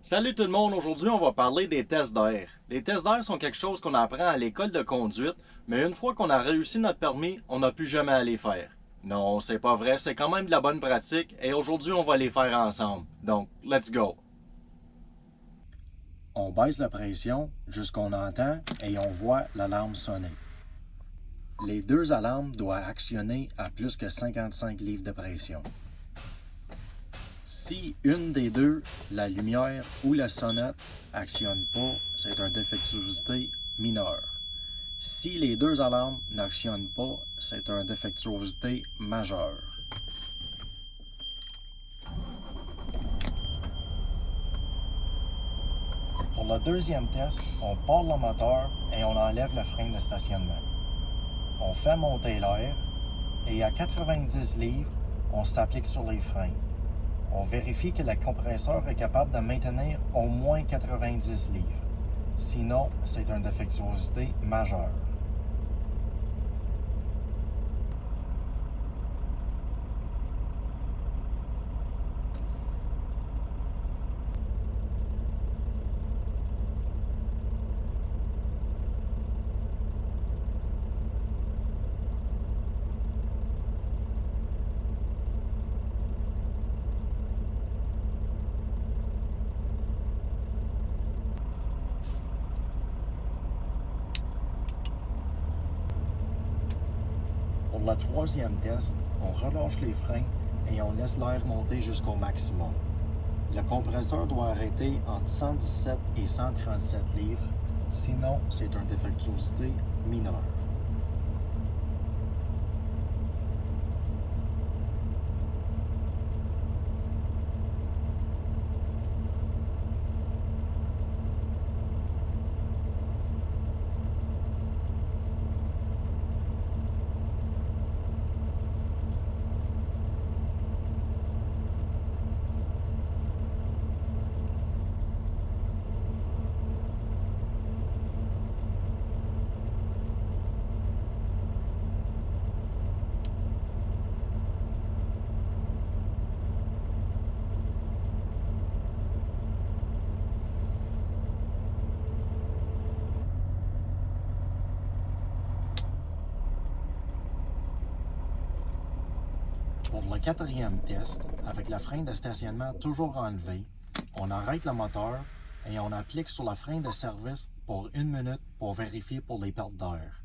Salut tout le monde, aujourd'hui on va parler des tests d'air. Les tests d'air sont quelque chose qu'on apprend à l'école de conduite, mais une fois qu'on a réussi notre permis, on n'a plus jamais à les faire. Non, c'est pas vrai, c'est quand même de la bonne pratique et aujourd'hui on va les faire ensemble. Donc, let's go! On baisse la pression jusqu'on entend et on voit l'alarme sonner. Les deux alarmes doivent actionner à plus que 55 livres de pression. Si une des deux, la lumière ou la sonnette, actionne pas, c'est une défectuosité mineure. Si les deux alarmes n'actionnent pas, c'est une défectuosité majeure. Pour le deuxième test, on part le moteur et on enlève le frein de stationnement. On fait monter l'air et à 90 livres, on s'applique sur les freins. On vérifie que le compresseur est capable de maintenir au moins 90 livres. Sinon, c'est une défectuosité majeure. Pour le troisième test, on relâche les freins et on laisse l'air monter jusqu'au maximum. Le compresseur doit arrêter entre 117 et 137 livres, sinon c'est une défectuosité mineure. Pour le quatrième test, avec le frein de stationnement toujours enlevé, on arrête le moteur et on applique sur le frein de service pour 1 minute pour vérifier pour les pertes d'air.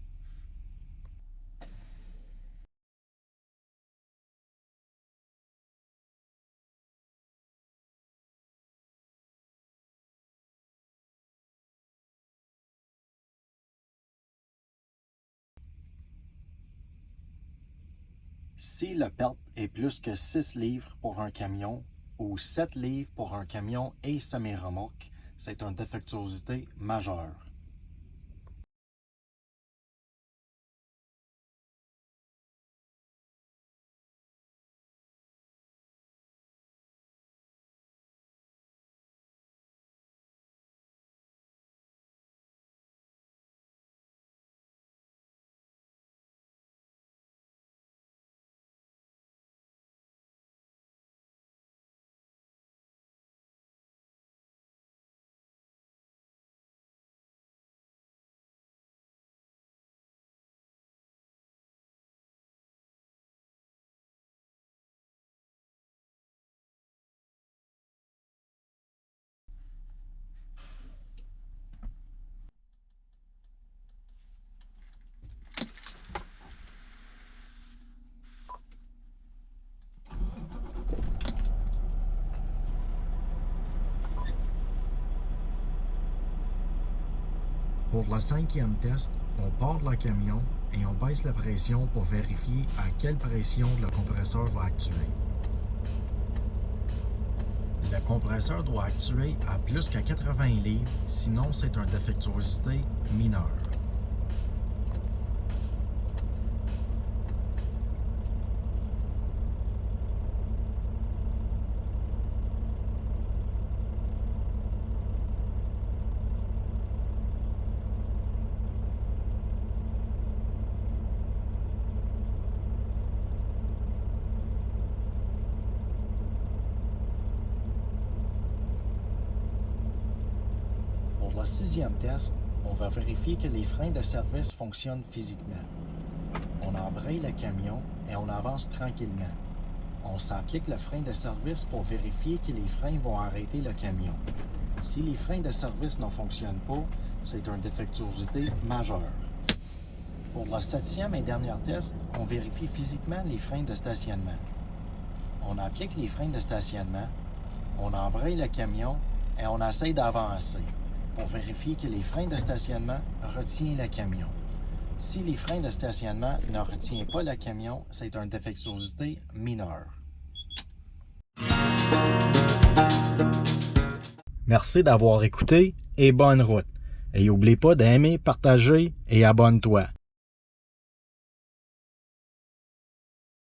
Si la perte est plus que 6 livres pour un camion ou 7 livres pour un camion et semi-remorque, c'est une défectuosité majeure. Pour le cinquième test, on part le camion et on baisse la pression pour vérifier à quelle pression le compresseur va actuer. Le compresseur doit actuer à plus que 80 livres, sinon c'est une défectuosité mineure. Pour le 6e test, on va vérifier que les freins de service fonctionnent physiquement. On embraye le camion et on avance tranquillement. On s'applique le frein de service pour vérifier que les freins vont arrêter le camion. Si les freins de service ne fonctionnent pas, c'est une défectuosité majeure. Pour le 7e et dernier test, on vérifie physiquement les freins de stationnement. On applique les freins de stationnement, on embraye le camion et on essaie d'avancer pour vérifier que les freins de stationnement retiennent le camion. Si les freins de stationnement ne retiennent pas le camion, c'est une défectuosité mineure. Merci d'avoir écouté et bonne route. Et n'oublie pas d'aimer, partager et abonne-toi.